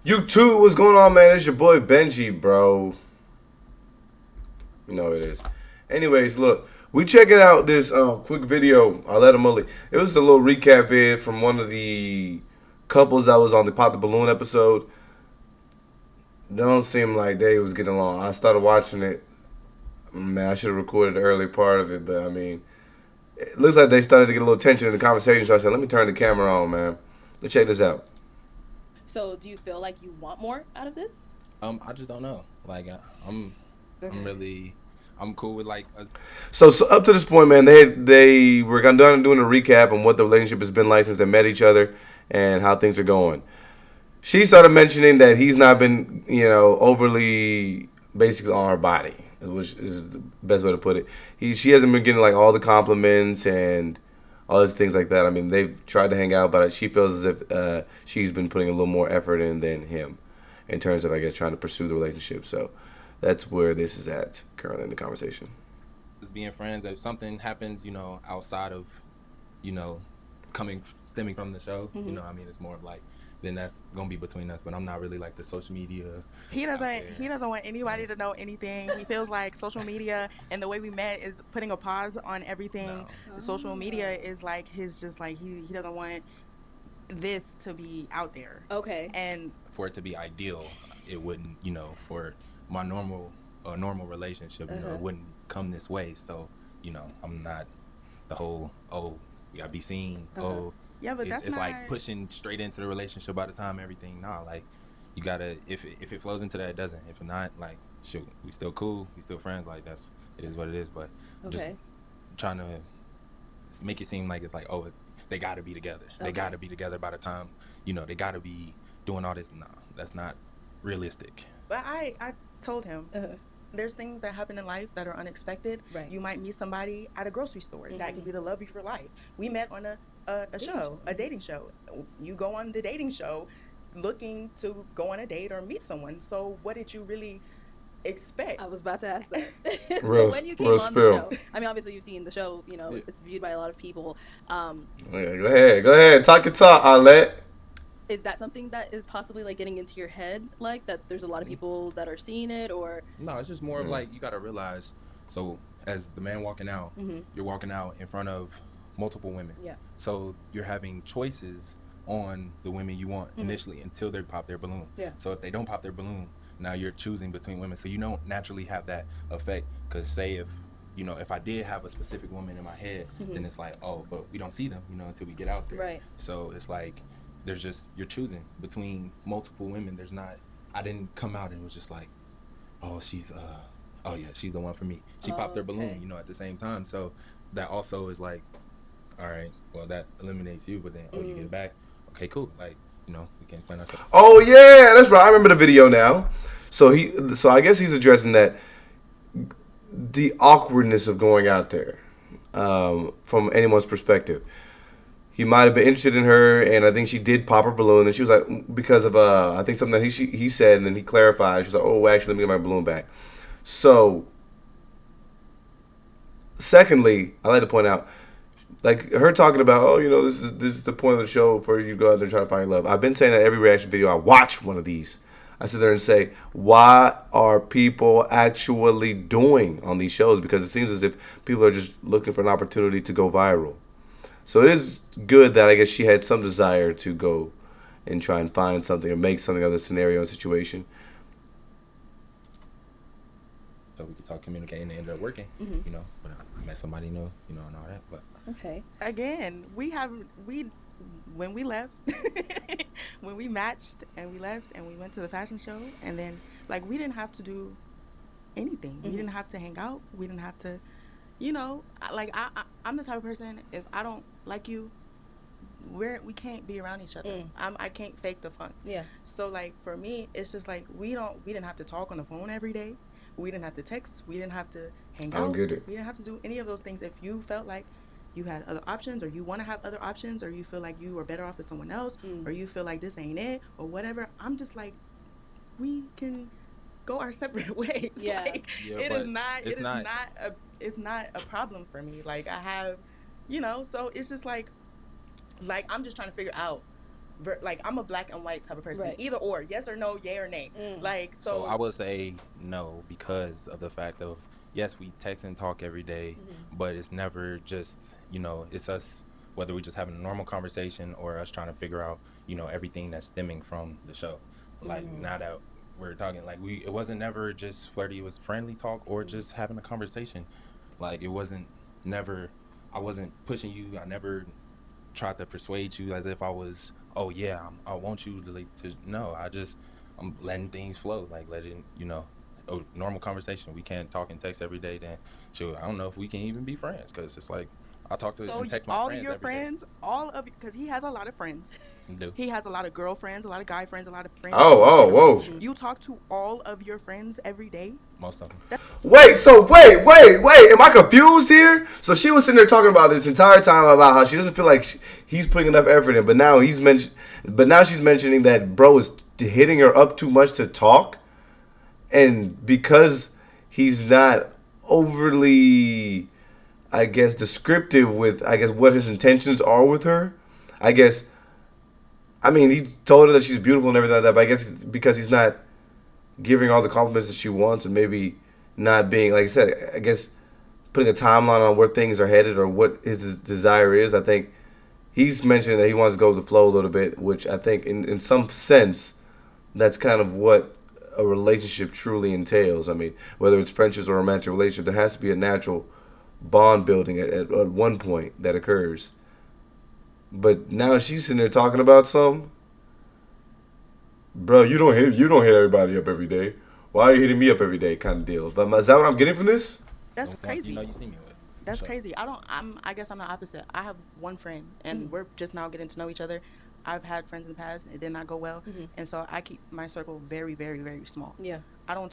You too, what's going on, man? It's your boy Benji, bro. You know it is. Anyways, look, we checking out this quick video, Arlette Amuli. It was a little recap vid from one of the couples that was on the Pop the Balloon episode. They don't seem like they was getting along. I started watching it. Man, I should have recorded the early part of it, but I mean, it looks like they started to get a little tension in the conversation, so I said, let me turn the camera on, man. Let's check this out. So, do you feel like you want more out of this? I just don't know. Like, I'm really, I'm cool with like. So up to this point, man, they were done doing a recap on what the relationship has been like since they met each other and how things are going. She started mentioning that he's not been, overly basically on her body, which is the best way to put it. She hasn't been getting like all the compliments and all those things like that. I mean, they've tried to hang out, but she feels as if she's been putting a little more effort in than him in terms of, I guess, trying to pursue the relationship. So that's where this is at currently in the conversation. Being friends, if something happens, outside of, you know, stemming from the show, I mean, it's more of like, then that's gonna be between us. But I'm not really like the social media. He doesn't want anybody to know anything. He feels like social media and the way we met is putting a pause on everything. No. Social media is like his, just like he doesn't want this to be out there. Okay. And For it to be ideal, it wouldn't, for my normal relationship, it wouldn't come this way. So, I'm not the whole, we gotta be seen. yeah, but It's that's like not pushing straight into the relationship by the time everything. Nah, like you gotta, if it flows into that, it doesn't. If not, like shoot, we still cool, we still friends. Like it is what it is. But just Okay. trying to make it seem like it's like, they gotta be together. They Okay. gotta be together by the time, they gotta be doing all this. Nah, that's not realistic. But I told him Uh-huh. there's things that happen in life that are unexpected. Right. You might meet somebody at a grocery store that could be the love of your life. We met on a dating show. You go on the dating show looking to go on a date or meet someone. So what did you really expect? I was about to ask that. So Real- when you came real on spill. the show, I mean, obviously you've seen the show. Yeah. It's viewed by a lot of people. Yeah, go ahead. Talk your talk, Arlette. Is that something that is possibly like getting into your head, like that? There's a lot of people that are seeing it, or No, it's just more of like you gotta realize. So as the man walking out, you're walking out in front of multiple women. Yeah. So you're having choices on the women you want initially until they pop their balloon. Yeah. So if they don't pop their balloon, now you're choosing between women. So you don't naturally have that effect. Because say if I did have a specific woman in my head, then it's like, but we don't see them, until we get out there. Right. So it's like you're choosing between multiple women. I didn't come out and was just like, she's the one for me. She popped her balloon, Okay. at the same time. So that also is like, all right, well that eliminates you, but then you get it back. Okay, cool. Like, we can explain ourselves. Oh yeah, that's right. I remember the video now. So I guess he's addressing that the awkwardness of going out there, from anyone's perspective. He might have been interested in her, and I think she did pop her balloon, and she was like, because of I think something that he said, and then he clarified. She was like, "Oh, actually, let me get my balloon back." So, secondly, I like to point out, like her talking about, this is the point of the show for you to go out there and try to find love. I've been saying that every reaction video I watch one of these. I sit there and say, why are people actually doing on these shows? Because it seems as if people are just looking for an opportunity to go viral. So it is good that I guess she had some desire to go and try and find something or make something of the scenario and situation. So we could talk, communicate, and it ended up working. But I met somebody new, and all that. But okay. Again, when we left, when we matched and we left and we went to the fashion show, and then like we didn't have to do anything. We didn't have to hang out. We didn't have to, like I'm the type of person, if I don't like you, we can't be around each other. I can't fake the fun. Yeah. So like for me, it's just like we didn't have to talk on the phone every day. We didn't have to text. We didn't have to hang I out. don't get it. We didn't have to do any of those things. If you felt like you had other options, or you want to have other options, or you feel like you are better off with someone else, or you feel like this ain't it, or whatever, I'm just like, we can go our separate ways. Yeah. Like, Yeah, it but is not. it's not- It's not a problem for me. Like I have, so it's just like I'm just trying to figure out like I'm a black and white type of person. Right. Either or, yes or no, yay or nay. Like So I would say no because of the fact of yes, we text and talk every day, but it's never just it's us, whether we're just having a normal conversation or us trying to figure out everything that's stemming from the show. Like now that we're talking, like it wasn't never just flirty. It was friendly talk or just having a conversation. Like it wasn't never. I wasn't pushing you. I never tried to persuade you as if I was. Oh yeah, I want you to. No, I'm letting things flow. Like letting a normal conversation. We can't talk and text every day. Then sure, I don't know if we can even be friends because it's like I talk to and text my all friends of your every day. friends, all of because he has a lot of friends. He has a lot of girlfriends, a lot of guy friends, a lot of friends. Oh, whoa. You talk to all of your friends every day? Most of them. Wait. Am I confused here? So she was sitting there talking about this entire time about how she doesn't feel like he's putting enough effort in, but now she's mentioning that bro is hitting her up too much to talk, and because he's not overly, I guess, descriptive with what his intentions are with her. I mean, he told her that she's beautiful and everything like that, but I guess it's because he's not giving all the compliments that she wants and maybe not being, like I said, I guess putting a timeline on where things are headed or what his desire is. I think he's mentioning that he wants to go with the flow a little bit, which I think in some sense that's kind of what a relationship truly entails. I mean, whether it's friendships or a romantic relationship, there has to be a natural bond building at one point that occurs. But now she's sitting there talking about something. Bro, you don't hit everybody up every day. Why are you hitting me up every day? Kind of deal. But is that what I'm getting from this? That's crazy. You see me with. That's So- crazy. I guess I'm the opposite. I have one friend, and we're just now getting to know each other. I've had friends in the past, it did not go well, and so I keep my circle very, very, very small. Yeah. I don't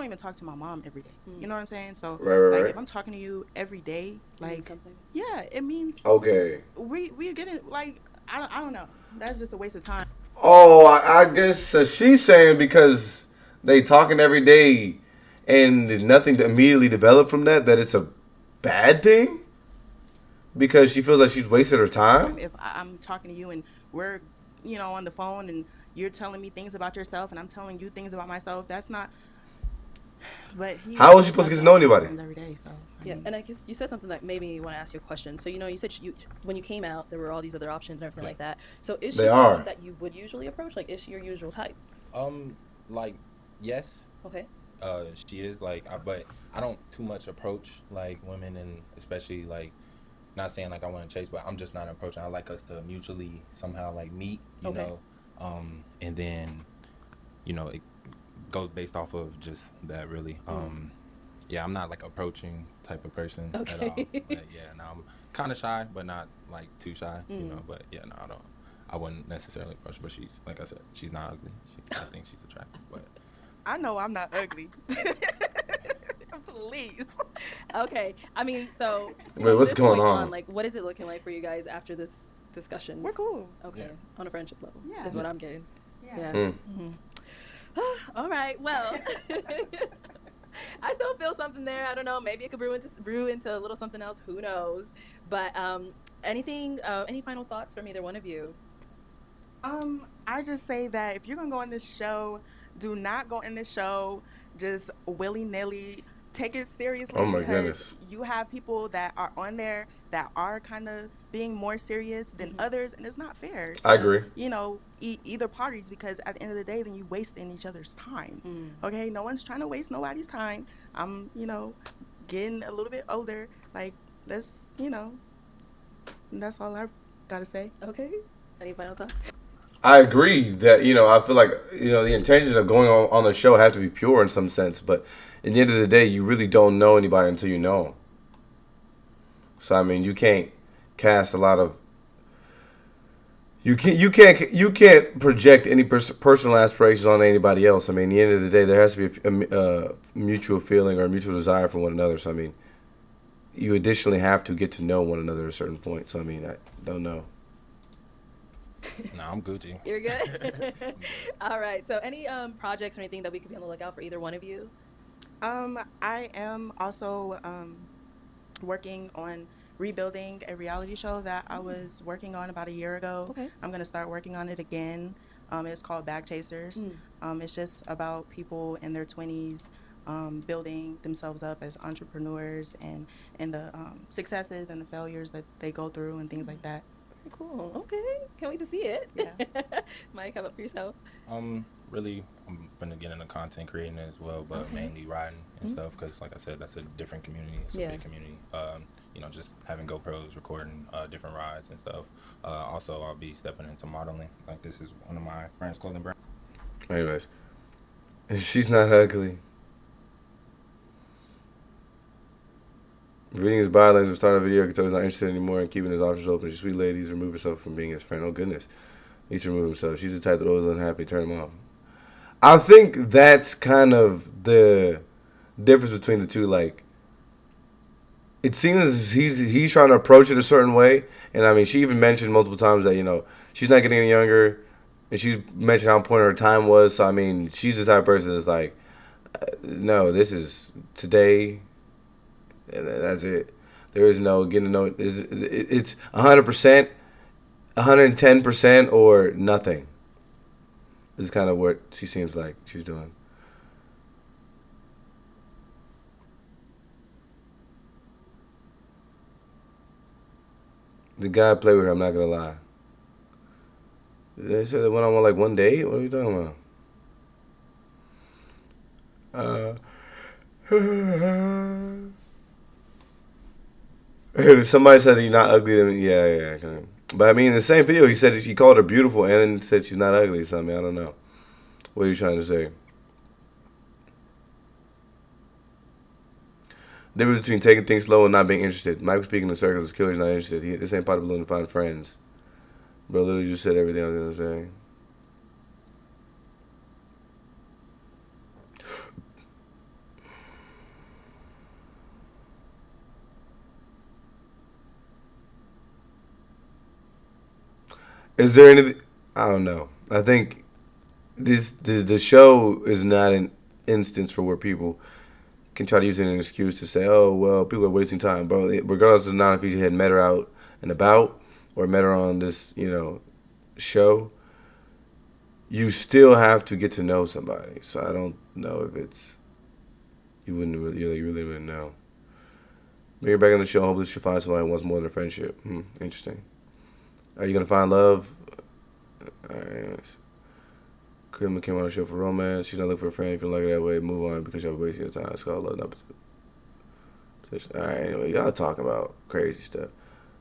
even talk to my mom every day. You know what I'm saying? So Right. if I'm talking to you every day, like something. yeah, it means Okay. we're getting like I don't know. That's just a waste of time. Oh, I guess she's saying because they talking every day and nothing to immediately develop from that it's a bad thing? Because she feels like she's wasted her time? If I'm talking to you and we're on the phone and you're telling me things about yourself and I'm telling you things about myself, that's not. But How was she supposed to get to know anybody? Every day, so Yeah, and I guess you said something that made me want to ask you a question. So, you said when you came out, there were all these other options and everything like that. So, is she They someone are. that you would usually approach? Like, is she your usual type? Like yes. Okay. She is but I don't too much approach like women, and especially like not saying like I want to chase, but I'm just not approaching. I like us to mutually somehow like meet, you know, and then it goes based off of just that really. Yeah, I'm not like approaching type of person at all. But, yeah, no, I'm kind of shy, but not like too shy, But yeah, no, I wouldn't necessarily approach her, but she's, like I said, she's not ugly. I think she's attractive, but I know I'm not ugly. Please. Okay. I mean, so. Wait, what's from this going point on? Like, what is it looking like for you guys after this discussion? We're cool. Okay. Yeah. On a friendship level. Yeah. Is what I'm getting. Yeah. Mm. All right. Well, I still feel something there. I don't know. Maybe it could brew into a little something else. Who knows? But any final thoughts from either one of you? I just say that if you're gonna go on this show, do not go in this show just willy-nilly. Take it seriously. Oh my because goodness. you have people that are on there that are kind of being more serious than others, and it's not fair. I agree. Either parties, because at the end of the day, then you wasting each other's time. Okay, no one's trying to waste nobody's time. I'm, getting a little bit older. Like, let's, that's all I gotta say. Okay. Any final thoughts? I agree that, I feel like, the intentions of going on the show have to be pure in some sense, but at the end of the day, you really don't know anybody until you know them. So, I mean, you can't cast a lot of, you can't project any personal aspirations on anybody else. I mean, at the end of the day, there has to be a mutual feeling or a mutual desire for one another. So, I mean, you additionally have to get to know one another at a certain point. So, I mean, I don't know. no, I'm Gucci. You're good? All right. So any projects or anything that we could be on the lookout for either one of you? I am also working on rebuilding a reality show that I was working on about a year ago. Okay. I'm going to start working on it again. It's called Bag Chasers. It's just about people in their 20s building themselves up as entrepreneurs and the successes and the failures that they go through and things like that. Very cool. Okay. Can't wait to see it. Yeah. Mike, how about for yourself? Really, I'm finna get into content creating as well, but mainly riding and stuff, because like I said, that's a different community. It's a big community. Just having GoPros, recording different rides and stuff. Also, I'll be stepping into modeling. Like, this is one of my friends' clothing brand. Anyways, she's not ugly. Reading his bio language and starting a video because he's not interested anymore and keeping his options open. She's a sweet lady. He's removed herself from being his friend. Oh, goodness. Needs to remove himself. She's the type that always unhappy. Turn him off. I think that's kind of the difference between the two. Like, it seems he's trying to approach it a certain way. And, I mean, she even mentioned multiple times that, she's not getting any younger. And she mentioned how important her time was. So, I mean, she's the type of person that's like, no, this is today. And that's it. There is no getting to know. It's 100%, 110%, or nothing. This is kind of what she seems like she's doing. The guy I played with her, I'm not going to lie. They said they went on like one date? What are you talking about? Somebody said you're not ugly to me. Yeah. But I mean, in the same video, he said he called her beautiful and then said she's not ugly. So I mean, I don't know. What are you trying to say? The difference between taking things slow and not being interested. Mike was speaking in circles. His killer's not interested. This ain't pot of balloon to find friends. Bro, literally just said everything I was gonna say. Is there anything? I don't know. I think the show is not an instance for where people can try to use it as an excuse to say, oh, well, people are wasting time. Bro, regardless of not if you had met her out and about or met her on this, show, you still have to get to know somebody. So I don't know if it's, you really wouldn't know. Bring her back on the show. Hopefully she'll find somebody who wants more than a friendship. Interesting. Are you going to find love? All right, anyways. Kharyzma came on the show for romance. She's not looking for a friend. If you don't like her that way, move on because you're wasting your time. It's called love, not position. All right, anyway, y'all talking about crazy stuff.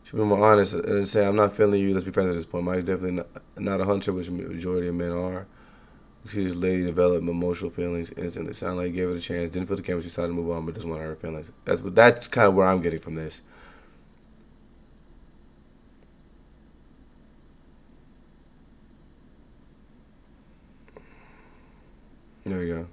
Should be more honest and say, I'm not feeling you. Let's be friends at this point. Mike's definitely not a hunter, which the majority of men are. We see this lady develop emotional feelings instantly. Sound like he gave it a chance. Didn't feel the chemistry, decided to move on, but doesn't want to hurt her feelings. That's kind of where I'm getting from this. There we go.